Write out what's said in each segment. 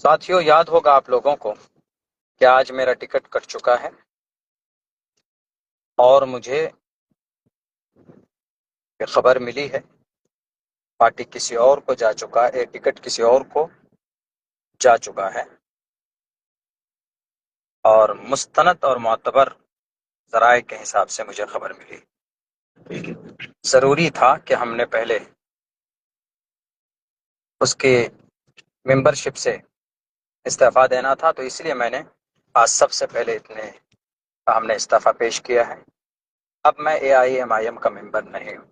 साथियों, याद होगा आप लोगों को कि आज मेरा टिकट कट चुका है और मुझे खबर मिली है पार्टी किसी और को जा चुका है, टिकट किसी और को जा चुका है और मुस्तनद और मोतबर ज़राए के हिसाब से मुझे खबर मिली। ज़रूरी था कि हमने पहले उसके मेंबरशिप से इस्तीफ़ा देना था, तो इसलिए मैंने आज सबसे पहले हमने इस्तीफ़ा पेश किया है। अब मैं AIMIM का मेंबर नहीं हूँ।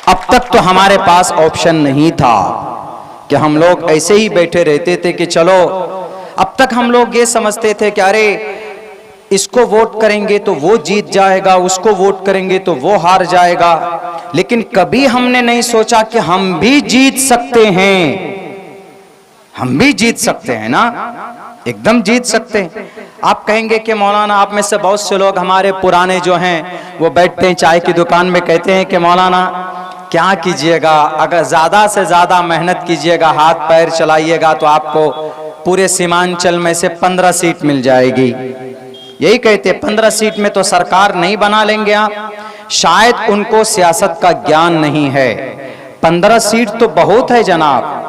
अब तक तो हमारे पास ऑप्शन नहीं था कि हम लोग ऐसे ही बैठे रहते थे कि चलो, अब तक हम लोग ये समझते थे कि अरे इसको वोट करेंगे तो वो जीत जाएगा, उसको वोट करेंगे तो वो हार जाएगा, लेकिन कभी हमने नहीं सोचा कि हम भी जीत सकते हैं। हम भी जीत सकते हैं ना, एकदम जीत सकते हैं। आप कहेंगे कि मौलाना, आप में से बहुत से लोग हमारे पुराने जो हैं वो बैठते हैं चाय की दुकान में, कहते हैं कि मौलाना क्या कीजिएगा, अगर ज्यादा से ज्यादा मेहनत कीजिएगा, हाथ पैर चलाइएगा तो आपको पूरे सीमांचल में से 15 सीट मिल जाएगी। यही कहते, 15 सीट में तो सरकार नहीं बना लेंगे आप। शायद उनको सियासत का ज्ञान नहीं है। 15 सीट तो बहुत है जनाब।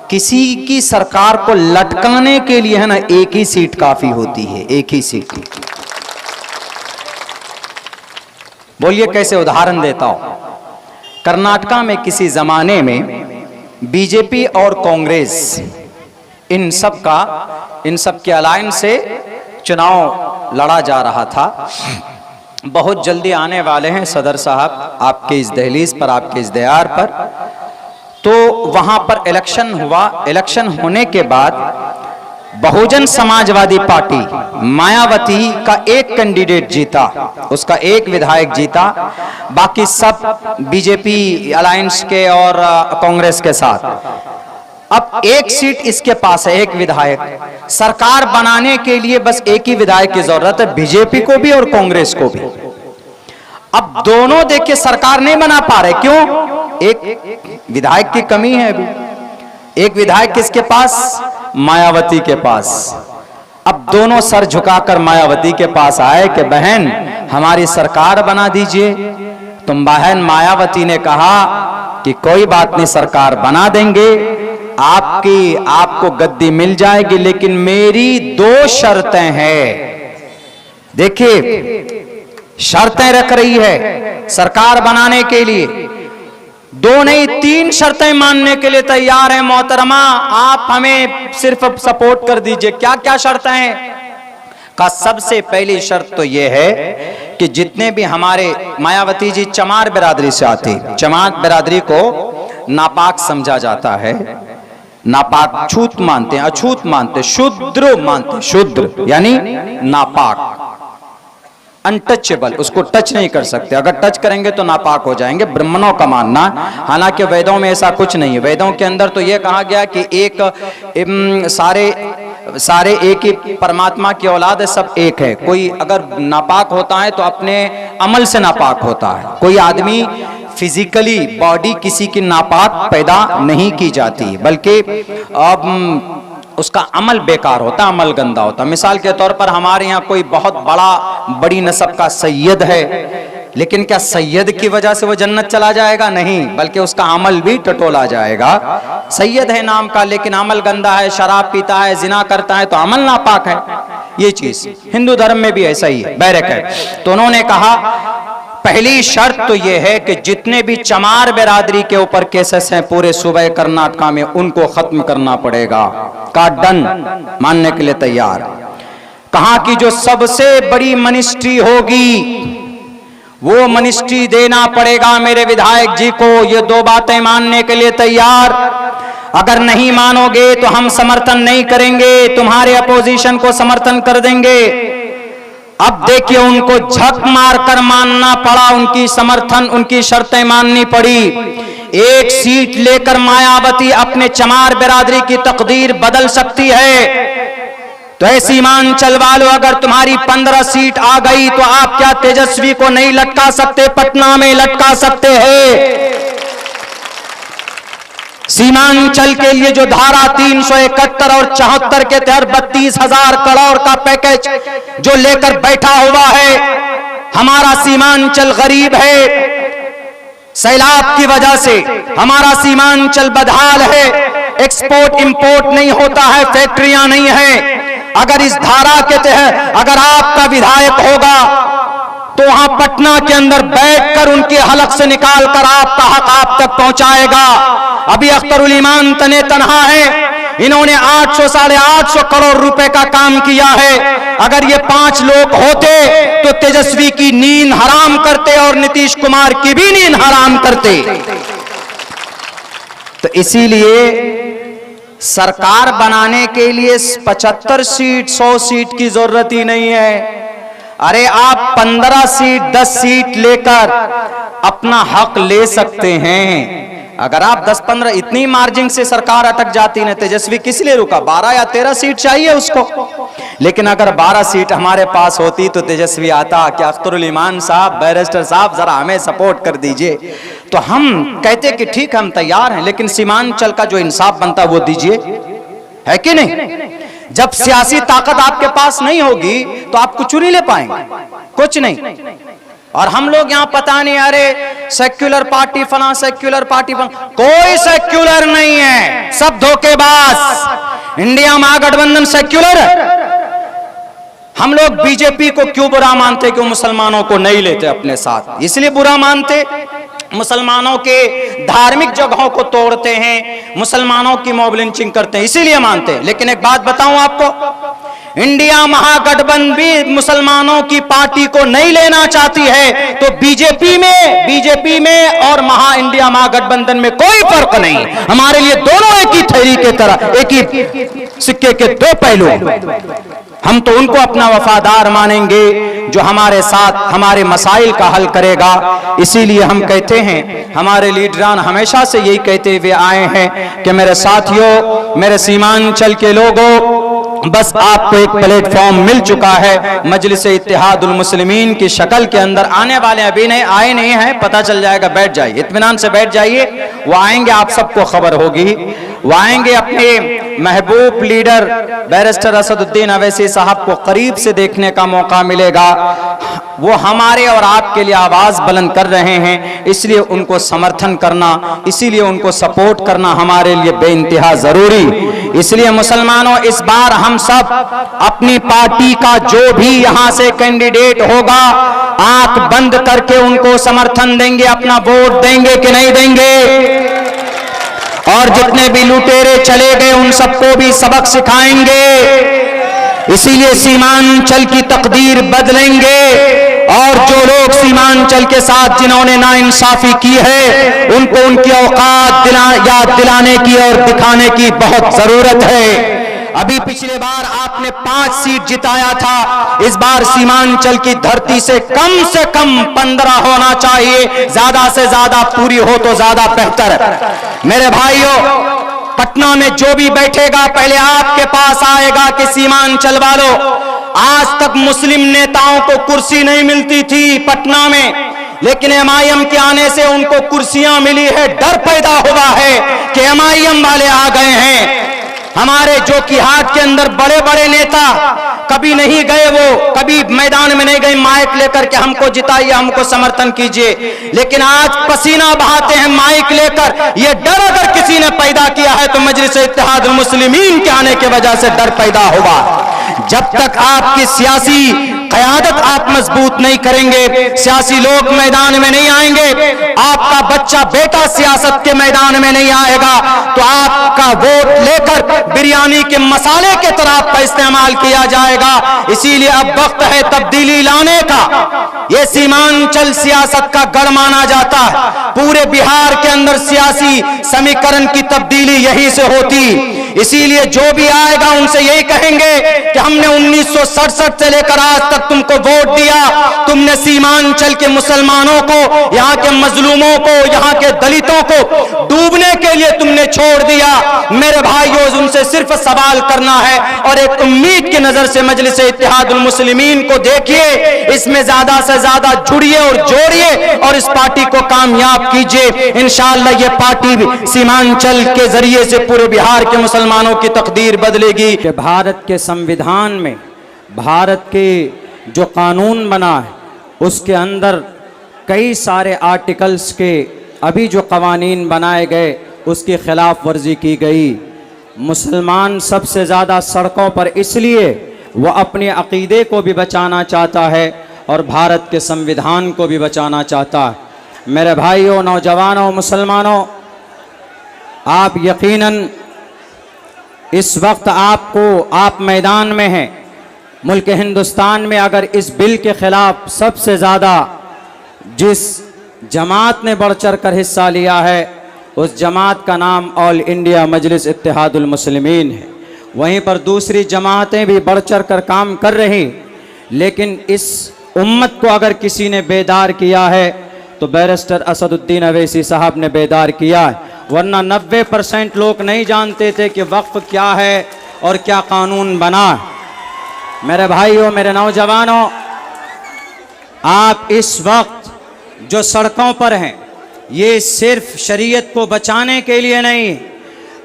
किसी की सरकार को लटकाने के लिए है ना, एक ही सीट काफी होती है, एक ही सीट। बोलिए कैसे, उदाहरण देता हूं। कर्नाटका में किसी जमाने में बीजेपी और कांग्रेस इन सब के अलायंस से चुनाव लड़ा जा रहा था। बहुत जल्दी आने वाले हैं सदर साहब आपके इस दहलीज पर, आपके इस दयार पर। तो वहां पर इलेक्शन हुआ। इलेक्शन होने के बाद बहुजन समाजवादी पार्टी मायावती का एक कैंडिडेट जीता, उसका एक विधायक जीता, बाकी सब बीजेपी अलायंस के और कांग्रेस के साथ। अब एक सीट इसके पास है, एक विधायक। सरकार बनाने के लिए बस एक ही विधायक की जरूरत है, बीजेपी को भी और कांग्रेस को भी। अब दोनों देखिए सरकार नहीं बना पा रहे, क्यों? एक विधायक की कमी है अभी। एक विधायक किसके पास? मायावती के पास। अब दोनों सर झुकाकर मायावती के पास आए कि बहन हमारी सरकार बना दीजिए। तुम बहन मायावती ने कहा कि कोई बात नहीं, सरकार बना देंगे, आपको गद्दी मिल जाएगी, लेकिन मेरी 2 शर्तें हैं। देखिए शर्तें रख रही है सरकार बनाने के लिए, 2 नहीं 3 शर्तें मानने के लिए तैयार है। मोहतरमा आप हमें सिर्फ सपोर्ट कर दीजिए। क्या क्या शर्तें हैं? का सबसे पहली शर्त तो यह है कि जितने भी हमारे, मायावती जी चमार बिरादरी से आती, चमार बिरादरी को नापाक समझा जाता है, नापाक छूत मानते हैं, अछूत मानते, शूद्र मानते, शूद्र यानी नापाक, अनटचेबल, उसको टच नहीं कर सकते, अगर टच करेंगे तो नापाक हो जाएंगे, ब्राह्मणों का मानना। हालांकि वेदों में ऐसा कुछ नहीं है। वेदों के अंदर तो यह कहा गया कि सारे एक ही परमात्मा की औलाद है, सब एक है। कोई अगर नापाक होता है तो अपने अमल से नापाक होता है। कोई आदमी फिजिकली बॉडी किसी की नापाक पैदा नहीं की जाती, बल्कि अब उसका अमल बेकार होता, अमल गंदा होता। मिसाल के तौर पर हमारे यहाँ कोई बहुत बड़ी नस्ब का सैयद है, लेकिन क्या सैयद की वजह से वो जन्नत चला जाएगा? नहीं, बल्कि उसका अमल भी टटोला जाएगा। सैयद है नाम का, लेकिन अमल गंदा है, शराब पीता है, जिना करता है, तो अमल नापाक है। ये चीज हिंदू धर्म में भी ऐसा ही है, बैरक है। तो उन्होंने कहा पहली शर्त तो यह है कि जितने भी चमार बिरादरी के ऊपर केसेस हैं पूरे सूबे कर्नाटका में, उनको खत्म करना पड़ेगा। का डन, मानने के लिए तैयार। कहा कि जो सबसे बड़ी मिनिस्ट्री होगी वो मिनिस्ट्री देना पड़ेगा मेरे विधायक जी को। ये 2 बातें मानने के लिए तैयार। अगर नहीं मानोगे तो हम समर्थन नहीं करेंगे, तुम्हारे अपोजिशन को समर्थन कर देंगे। अब देखिए उनको झक मार कर मानना पड़ा, उनकी समर्थन, उनकी शर्तें माननी पड़ी। एक सीट लेकर मायावती अपने चमार बिरादरी की तकदीर बदल सकती है। तो ऐसी सीमांचल वालों, अगर तुम्हारी 15 सीट आ गई तो आप क्या तेजस्वी को नहीं लटका सकते? पटना में लटका सकते हैं। सीमांचल के लिए जो धारा 371 और 74 के तहत 32,000 करोड़ का पैकेज जो लेकर बैठा हुआ है, हमारा सीमांचल गरीब है, सैलाब की वजह से हमारा सीमांचल बदहाल है, एक्सपोर्ट इंपोर्ट नहीं होता है, फैक्ट्रियां नहीं है। अगर इस धारा के तहत अगर आपका विधायक होगा तो वहां पटना के अंदर बैठकर उनके हलक से निकालकर आपका हक आप तक पहुंचाएगा। अभी अख्तरुल ईमान तने तनहा है, इन्होंने 800 साढ़े 800 करोड़ रुपए का काम किया है। अगर ये 5 लोग होते तो तेजस्वी की नींद हराम करते और नीतीश कुमार की भी नींद हराम करते। तो इसीलिए सरकार बनाने के लिए 75 सीट 100 सीट की जरूरत ही नहीं है। अरे आप 15 सीट 10 सीट लेकर अपना हक ले सकते हैं। अगर आप 10-15 इतनी मार्जिन से सरकार अटक जाती ना, तेजस्वी किस लिए रुका? 12 या 13 सीट चाहिए उसको। लेकिन अगर 12 सीट हमारे पास होती तो तेजस्वी आता कि अख्तरुल ईमान साहब, बैरिस्टर साहब, जरा हमें सपोर्ट कर दीजिए, तो हम कहते कि ठीक हम तैयार हैं, लेकिन सीमांचल का जो इंसाफ बनता वो दीजिए, है कि नहीं? जब सियासी ताकत आपके पास नहीं होगी तो आप कुछ नहीं ले पाएंगे, कुछ नहीं। और हम लोग यहाँ पता नहीं, अरे सेक्युलर पार्टी फला, सेक्युलर पार्टी फला, कोई सेक्युलर नहीं है, सब धोखेबाज। इंडिया महागठबंधन सेक्युलर है। हम लोग बीजेपी को क्यों बुरा मानते? कि मुसलमानों को नहीं लेते अपने साथ, इसलिए बुरा मानते। मुसलमानों के धार्मिक जगहों को तोड़ते हैं, मुसलमानों की मॉब लिंचिंग करते हैं, इसीलिए मानते हैं। लेकिन एक बात बताऊं आपको, इंडिया महागठबंधन भी मुसलमानों की पार्टी को नहीं लेना चाहती है, तो बीजेपी में और इंडिया महागठबंधन में कोई फर्क नहीं। हमारे लिए दोनों एक ही थैली के तरह, एक ही सिक्के के दो पहलू। हम तो उनको अपना वफादार मानेंगे जो हमारे साथ हमारे मसाइल का हल करेगा। इसीलिए हम कहते हैं, हमारे लीडरान हमेशा से यही कहते हुए आए हैं कि मेरे साथियों, मेरे सीमांचल के लोगों, बस आपको एक प्लेटफॉर्म मिल चुका है मजलिस इत्तेहादुल मुस्लिमीन की शक्ल के अंदर। आने वाले अभी नहीं आए नहीं हैं, पता चल जाएगा, बैठ जाइए, इत्मीनान से बैठ जाइए। वो आएंगे, आप सबको खबर होगी। वो आएंगे, अपने महबूब लीडर बैरिस्टर असदुद्दीन अवैसी साहब को करीब से देखने का मौका मिलेगा। वो हमारे और आपके लिए आवाज बुलंद कर रहे हैं, इसलिए उनको समर्थन करना, इसीलिए उनको सपोर्ट करना हमारे लिए बेइंतहा जरूरी। इसलिए मुसलमानों, इस बार हम सब अपनी पार्टी का जो भी यहां से कैंडिडेट होगा, आंख बंद करके उनको समर्थन देंगे, अपना वोट देंगे कि नहीं देंगे? और जितने भी लुटेरे चले गए उन सबको भी सबक सिखाएंगे। इसीलिए सीमांचल की तकदीर बदलेंगे, और जो लोग सीमांचल के साथ जिन्होंने नाइंसाफी की है, उनको उनकी औकात याद दिलाने की और दिखाने की बहुत जरूरत है। अभी पिछले बार आपने 5 सीट जिताया था, इस बार सीमांचल की धरती से कम 15 होना चाहिए, ज्यादा से ज्यादा पूरी हो तो ज्यादा बेहतर। मेरे भाइयों, पटना में जो भी बैठेगा पहले आपके पास आएगा कि सीमांचल वालों, आज तक मुस्लिम नेताओं को कुर्सी नहीं मिलती थी पटना में, लेकिन एमआईएम के आने से उनको कुर्सियां मिली है। डर पैदा हुआ है कि एमआईएम वाले आ गए हैं। हमारे जो कि हाट के अंदर बड़े बड़े नेता कभी नहीं गए, वो कभी मैदान में नहीं गए माइक लेकर के हमको जिताइए, हमको समर्थन कीजिए, लेकिन आज पसीना बहाते हैं माइक लेकर। ये डर अगर किसी ने पैदा किया है तो मजलिस इत्तेहादुल मुस्लिमीन के आने की वजह से डर पैदा हुआ। जब तक आपकी सियासी क़यादत आप मजबूत नहीं करेंगे, सियासी लोग मैदान में नहीं आएंगे, आपका बच्चा बेटा सियासत के मैदान में नहीं आएगा, तो आपका वोट लेकर बिरयानी के मसाले के तरह आपका इस्तेमाल किया जाएगा। इसीलिए अब वक्त है तब्दीली लाने का। ये सीमांचल सियासत का गढ़ माना जाता है। पूरे बिहार के अंदर सियासी समीकरण की तब्दीली यहीं से होती। इसीलिए जो भी आएगा उनसे यही कहेंगे कि हमने 1967 से लेकर आज तक तुमको वोट दिया, तुमने सीमांचल के मुसलमानों को, यहाँ के मजलूमों को, यहाँ के दलितों को डूबने के लिए तुमने छोड़ दिया। मेरे भाइयों, उनसे सिर्फ सवाल करना है और एक उम्मीद की नजर से मजलिस इत्तेहादुल मुस्लिमीन को देखिए, इसमें ज्यादा से ज्यादा जुड़िए और जोड़िए और इस पार्टी को कामयाब कीजिए। इंशाअल्लाह ये पार्टी सीमांचल के जरिए से पूरे बिहार के मुसलमानों की तकदीर बदलेगी। कि भारत के संविधान में, भारत के जो कानून बना है उसके अंदर कई सारे आर्टिकल्स के अभी जो कवानीन बनाए गए उसकी खिलाफ वर्जी की गई। मुसलमान सबसे ज़्यादा सड़कों पर इसलिए वह अपने अक़ीदे को भी बचाना चाहता है और भारत के संविधान को भी बचाना चाहता है। मेरे भाइयों, नौजवानों, मुसलमानों, आप यकीनन इस वक्त आप मैदान में हैं। मुल्क हिंदुस्तान में अगर इस बिल के ख़िलाफ़ सबसे ज़्यादा जिस जमात ने बढ़ चढ़ कर हिस्सा लिया है उस जमात का नाम ऑल इंडिया मजलिस इत्तेहादुल मुस्लिमीन है। वहीं पर दूसरी जमातें भी बढ़ चढ़ कर काम कर रही, लेकिन इस उम्मत को अगर किसी ने बेदार किया है तो बैरिस्टर असदुद्दीन अवैसी साहब ने बेदार किया है, वरना 90% लोग नहीं जानते थे कि वक्फ क्या है और क्या कानून बना है। मेरे भाइयों, मेरे नौजवानों, आप इस वक्त जो सड़कों पर हैं ये सिर्फ शरीयत को बचाने के लिए नहीं,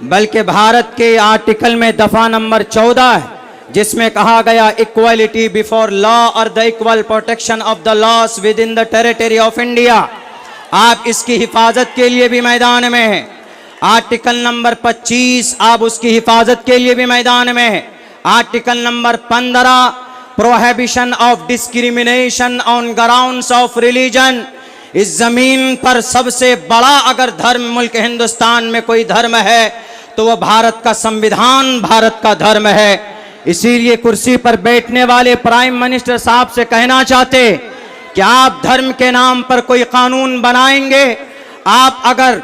बल्कि भारत के आर्टिकल में दफ़ा नंबर 14 है जिसमें कहा गया इक्वालिटी बिफोर लॉ और the equal protection of the loss with in the territory of India. आप इसकी हिफाजत के लिए भी मैदान में हैं। आर्टिकल नंबर 25 आप उसकी हिफाजत के लिए भी मैदान में हैं। Article number 15 prohibition of discrimination on grounds of religion. इस जमीन पर सबसे बड़ा अगर धर्म मुल्क हिंदुस्तान में कोई धर्म है तो वह भारत का संविधान, भारत का धर्म है। इसीलिए कुर्सी पर बैठने वाले प्राइम मिनिस्टर साहब से कहना चाहते कि आप धर्म के नाम पर कोई कानून बनाएंगे, आप अगर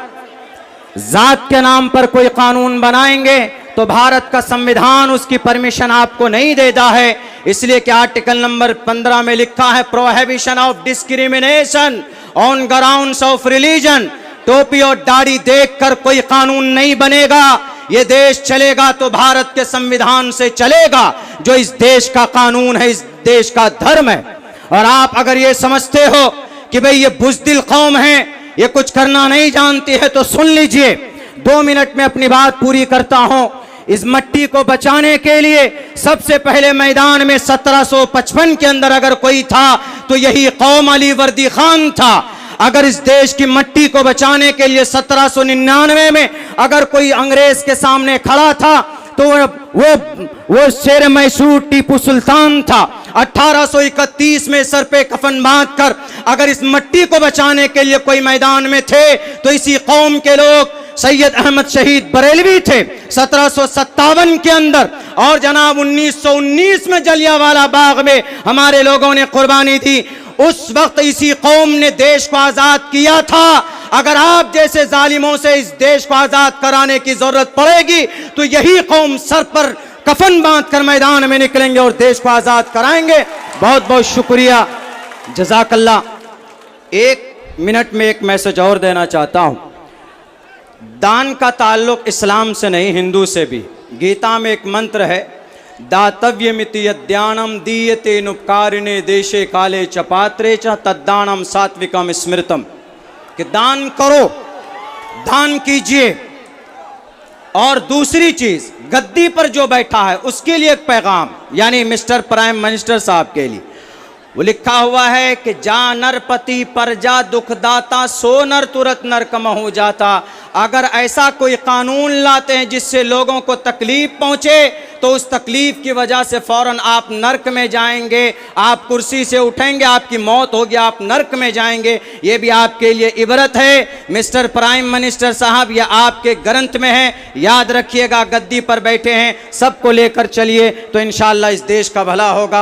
जात के नाम पर कोई कानून बनाएंगे तो भारत का संविधान उसकी परमिशन आपको नहीं देता है। इसलिए कि आर्टिकल नंबर 15 में लिखा है prohibition of discrimination on grounds of religion. टोपी और दाढ़ी देखकर कोई कानून नहीं बनेगा। ये देश चलेगा तो भारत के संविधान से चलेगा जो इस देश का कानून है, इस देश का धर्म है। और आप अगर ये समझते हो कि भाई ये बुज़दिल कौम है, ये कुछ करना नहीं जानती है, तो सुन लीजिए, 2 मिनट में अपनी बात पूरी करता हूं। इस मट्टी को बचाने के लिए सबसे पहले मैदान में 1755 के अंदर अगर कोई था तो यही कौम अली वर्दी खान था। अगर इस देश की मट्टी को बचाने के लिए 1799 में अगर कोई अंग्रेज के सामने खड़ा था तो वो शेर मैसूर टीपू सुल्तान था। 1831 में सर पे कफन बांधकर अगर इस मट्टी को बचाने के लिए कोई मैदान में थे तो इसी कौम के लोग सैयद अहमद शहीद बरेलवी थे 1757 के अंदर। और जनाब 1919 में जलियांवाला बाग में हमारे लोगों ने कुर्बानी दी। उस वक्त इसी कौम ने देश को आजाद किया था। अगर आप जैसे जालिमों से इस देश को आजाद कराने की जरूरत पड़ेगी तो यही कौम सर पर कफन बांधकर मैदान में निकलेंगे और देश को आजाद कराएंगे। बहुत बहुत शुक्रिया, जज़ाकल्लाह। 1 मिनट में एक मैसेज और देना चाहता हूं। दान का ताल्लुक इस्लाम से नहीं, हिंदू से भी। गीता में एक मंत्र है, दातव्यमिति यद्यानम दीयते नुपकारिणे देशे काले चपात्रे च तद्दानम सात्विकम स्मृतम, कि दान करो, दान कीजिए। और दूसरी चीज, गद्दी पर जो बैठा है उसके लिए एक पैगाम, यानी मिस्टर प्राइम मिनिस्टर साहब के लिए वो लिखा हुआ है कि जा नरपति पर जा दुखदाता सो नर तुरंत नरकम हो जाता। अगर ऐसा कोई कानून लाते हैं जिससे लोगों को तकलीफ पहुंचे तो उस तकलीफ की वजह से फौरन आप नर्क में जाएंगे, आप कुर्सी से उठेंगे, आपकी मौत होगी, आप नर्क में जाएंगे। ये भी आपके लिए इबरत है। मिस्टर प्राइम मिनिस्टर साहब, यह आपके ग्रंथ में है, याद रखिएगा। गद्दी पर बैठे हैं, सबको लेकर चलिए तो इंशाअल्लाह इस देश का भला होगा।